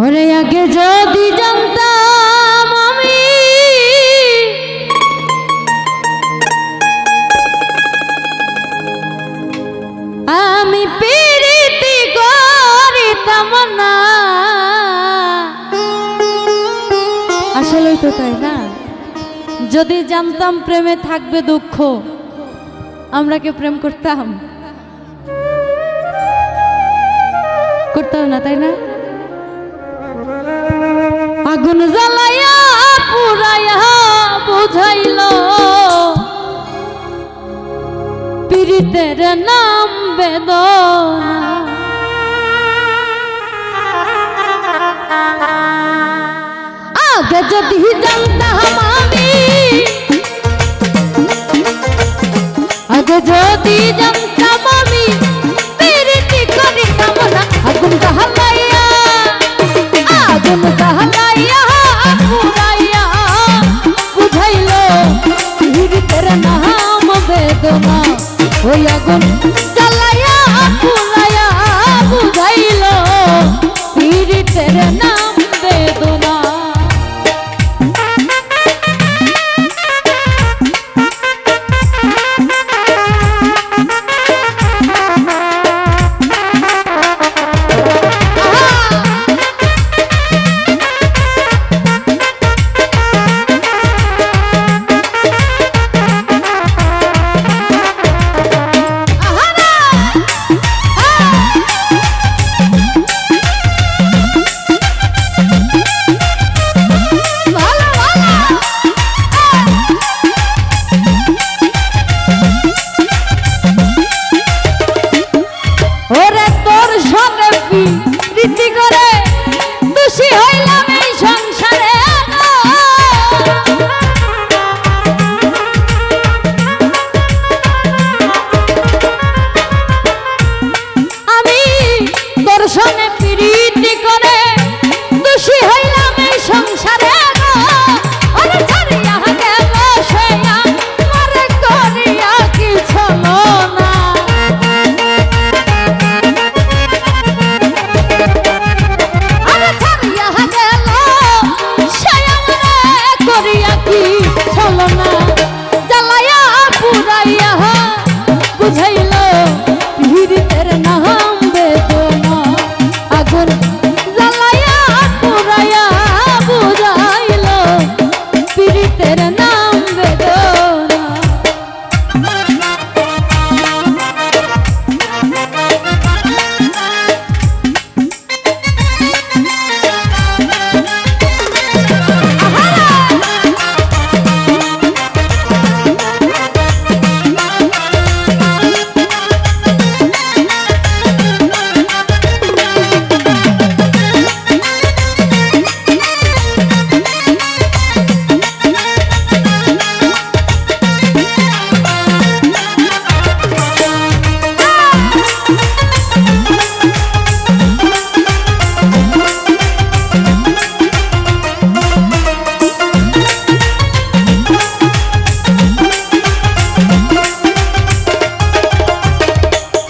ওরে আগে যদি জানতাম আমি প্রীতি করিতাম না। আসলেই তো তাই না, যদি জানতাম প্রেমে থাকবে দুঃখ আমরা কি প্রেম করতাম? করতাম না, তাই না? আগুন জ্বালাইয়া পুরাইয়া বুঝাইল পীড়িতের নাম বেদনা। আগে যদি জানতাম আমি, আগে যদি জানতাম আমি পীড়িতি করিতাম না। আগুন জ্বালাইয়া, আগুন জ্বালাইয়া পুরাইয়া বুঝাইল পীড়িতের নাম বেদনা। ওই আগুন জ্বালাইয়া পুরাইয়া বুঝাইল পীড়িতের নাম বেদনা।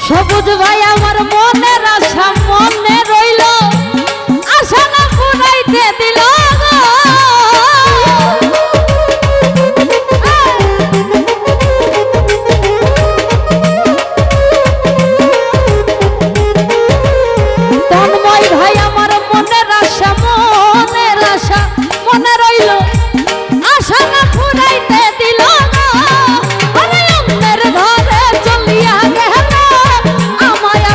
সবুজ ভাই আমার মনের আশা মনে রইল, আশা না পুরাইতে দিল। তন্ময় ভাই আমার মনের আশা মনে রইল, আশা না পুরাইতে দিল। অন্যের ঘরে চলিয়া গেল আমায়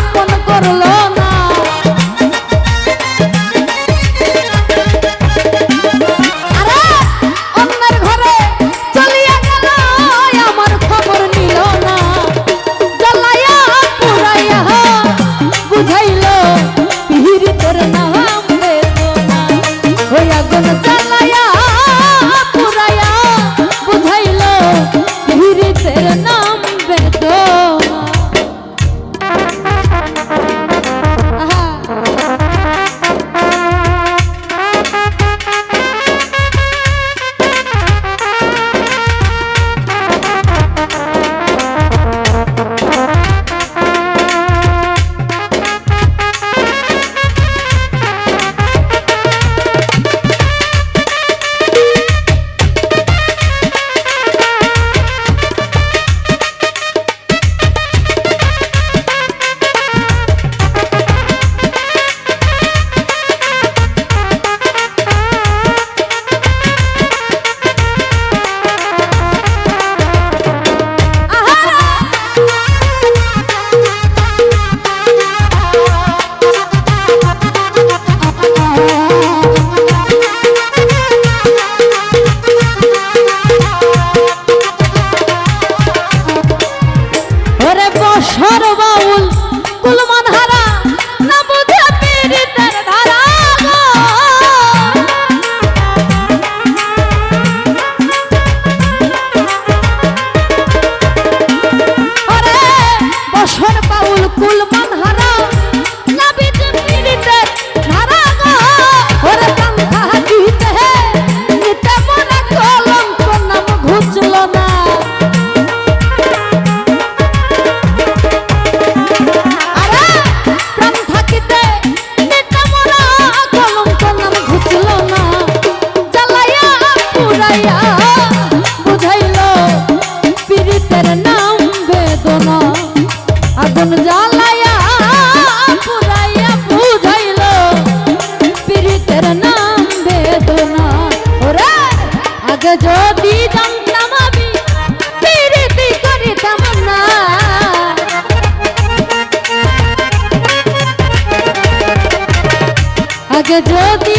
বাউল কুল মানহারা নাবিজ পিরিতে ধারা গো ওরে কান থাকিতে নিতে মনে কলঙ্ক নাম ঘুচল না আরে প্রাণ থাকিতে নিতে মনে কলঙ্ক নাম ঘুচল না জ্বালাইয়া পুরাইয়া বুঝাইলো পিরিতের নাম বেদনা আগুন জ্বালাইয়া পুরাইয়া বুঝাইলো পিরিতের নাম বেদনা ওরে আগে যদি জানতাম আমি পিরিতি করিতাম না আগে যদি